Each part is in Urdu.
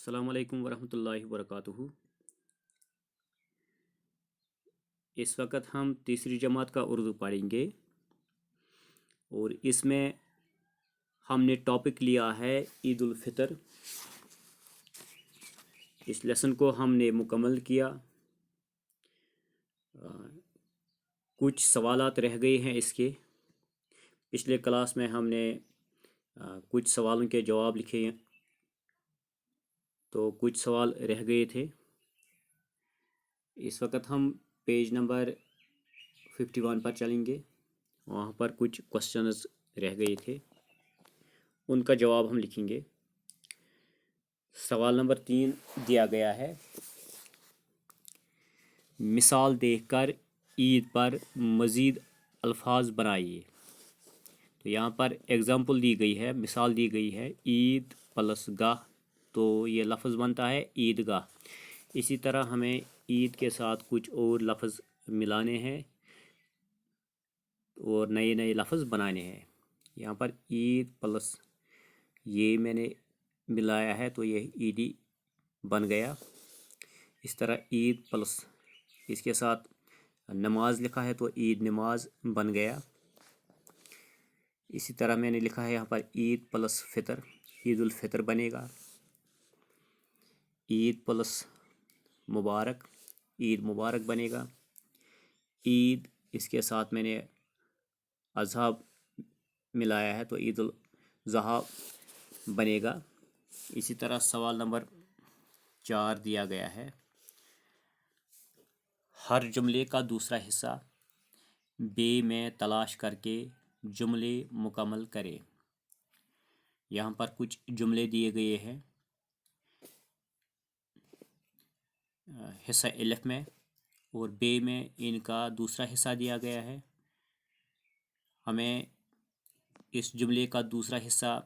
السلام علیکم ورحمۃ اللہ وبرکاتہ۔ اس وقت ہم تیسری جماعت کا اردو پڑھیں گے اور اس میں ہم نے ٹاپک لیا ہے عید الفطر۔ اس لیسن کو ہم نے مکمل کیا۔ کچھ سوالات رہ گئے ہیں اس کے۔ پچھلے کلاس میں ہم نے کچھ سوالوں کے جواب لکھے ہیں، تو کچھ سوال رہ گئے تھے۔ اس وقت ہم پیج نمبر 51 پر چلیں گے۔ وہاں پر کچھ کوسچنز رہ گئے تھے، ان کا جواب ہم لکھیں گے۔ سوال نمبر 3 دیا گیا ہے، مثال دیکھ کر عید پر مزید الفاظ بنائیے۔ تو یہاں پر ایگزامپل دی گئی ہے، مثال دی گئی ہے عید پلس گاہ، تو یہ لفظ بنتا ہے عید گاہ۔ اسی طرح ہمیں عید کے ساتھ کچھ اور لفظ ملانے ہیں اور نئے نئے لفظ بنانے ہیں۔ یہاں پر عید پلس یہ میں نے ملایا ہے تو یہ عیدی بن گیا۔ اس طرح عید پلس اس کے ساتھ نماز لکھا ہے تو عید نماز بن گیا۔ اسی طرح میں نے لکھا ہے یہاں پر عید پلس فطر، عید الفطر بنے گا۔ عید پلس مبارک، عید مبارک بنے گا۔ عید اس کے ساتھ میں نے اضحیٰ ملایا ہے تو عید الاضحیٰ بنے گا۔ اسی طرح سوال نمبر 4 دیا گیا ہے، ہر جملے کا دوسرا حصہ بے میں تلاش کر کے جملے مکمل کرے۔ یہاں پر کچھ جملے دیے گئے ہیں حصہ الف میں اور بے میں، ان کا دوسرا حصہ دیا گیا ہے۔ ہمیں اس جملے کا دوسرا حصہ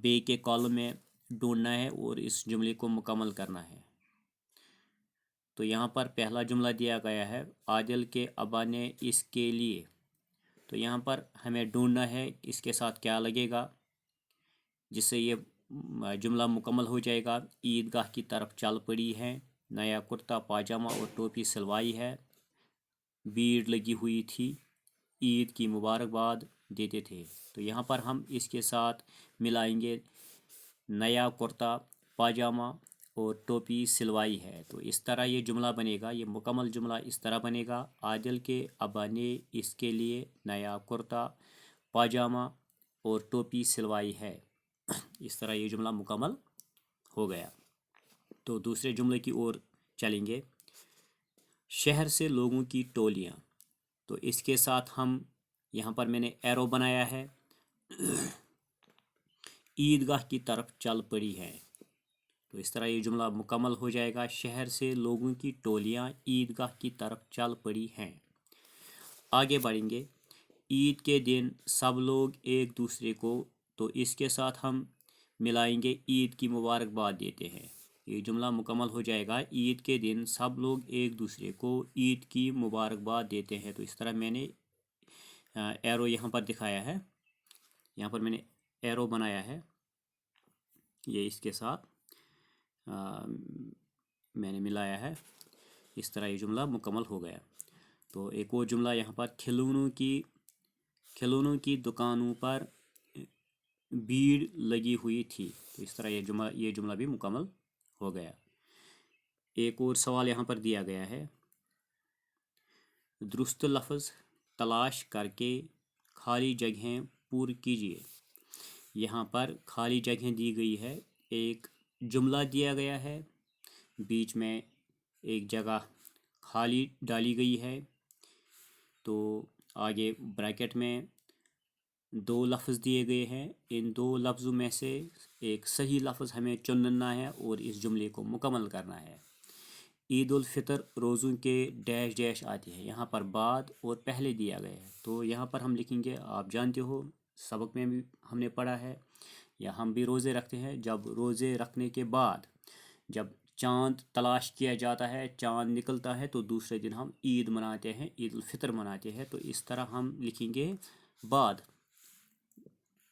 بے کے کالم میں ڈھونڈنا ہے اور اس جملے کو مکمل کرنا ہے۔ تو یہاں پر پہلا جملہ دیا گیا ہے، عادل کے ابا نے اس کے لیے۔ تو یہاں پر ہمیں ڈھونڈنا ہے اس کے ساتھ کیا لگے گا جس سے یہ جملہ مکمل ہو جائے گا۔ عیدگاہ کی طرف چل پڑی ہے، نیا کرتا پاجامہ اور ٹوپی سلوائی ہے، بھیڑ لگی ہوئی تھی، عید کی مبارکباد دیتے تھے۔ تو یہاں پر ہم اس کے ساتھ ملائیں گے نیا کرتا پاجامہ اور ٹوپی سلوائی ہے۔ تو اس طرح یہ جملہ بنے گا، یہ مکمل جملہ اس طرح بنے گا، عادل کے ابا نے اس کے لیے نیا کرتا پاجامہ اور ٹوپی سلوائی ہے۔ اس طرح یہ جملہ مکمل ہو گیا۔ تو دوسرے جملے کی اور چلیں گے، شہر سے لوگوں کی ٹولیاں۔ تو اس کے ساتھ ہم یہاں پر میں نے ایرو بنایا ہے، عیدگاہ کی طرف چل پڑی ہے۔ تو اس طرح یہ جملہ مکمل ہو جائے گا، شہر سے لوگوں کی ٹولیاں عیدگاہ کی طرف چل پڑی ہیں۔ آگے بڑھیں گے، عید کے دن سب لوگ ایک دوسرے کو، تو اس کے ساتھ ہم ملائیں گے عید کی مبارکباد دیتے ہیں۔ یہ جملہ مکمل ہو جائے گا، عید کے دن سب لوگ ایک دوسرے کو عید کی مبارکباد دیتے ہیں۔ تو اس طرح میں نے ایرو یہاں پر دکھایا ہے، یہاں پر میں نے ایرو بنایا ہے، یہ اس کے ساتھ میں نے ملایا ہے۔ اس طرح یہ جملہ مکمل ہو گیا۔ تو ایک اور جملہ یہاں پر، کھلونوں کی دکانوں پر بھیڑ لگی ہوئی تھی۔ تو اس طرح یہ جملہ بھی مکمل ہو گیا۔ ایک اور سوال یہاں پر دیا گیا ہے، درست لفظ تلاش کر کے خالی جگہیں پُر کیجیے۔ یہاں پر خالی جگہیں دی گئی ہے، ایک جملہ دیا گیا ہے، بیچ میں ایک جگہ خالی ڈالی گئی ہے، تو آگے بریکٹ میں 2 لفظ دیے گئے ہیں۔ ان 2 لفظوں میں سے ایک صحیح لفظ ہمیں چننا ہے اور اس جملے کو مکمل کرنا ہے۔ عید الفطر روزوں کے ڈیش ڈیش آتی ہے، یہاں پر بعد اور پہلے دیا گیا ہے، تو یہاں پر ہم لکھیں گے، آپ جانتے ہو سبق میں بھی ہم نے پڑھا ہے، یا ہم بھی روزے رکھتے ہیں، جب روزے رکھنے کے بعد جب چاند تلاش کیا جاتا ہے، چاند نکلتا ہے، تو دوسرے دن ہم عید مناتے ہیں، عید الفطر مناتے ہیں۔ تو اس طرح ہم لکھیں گے بعد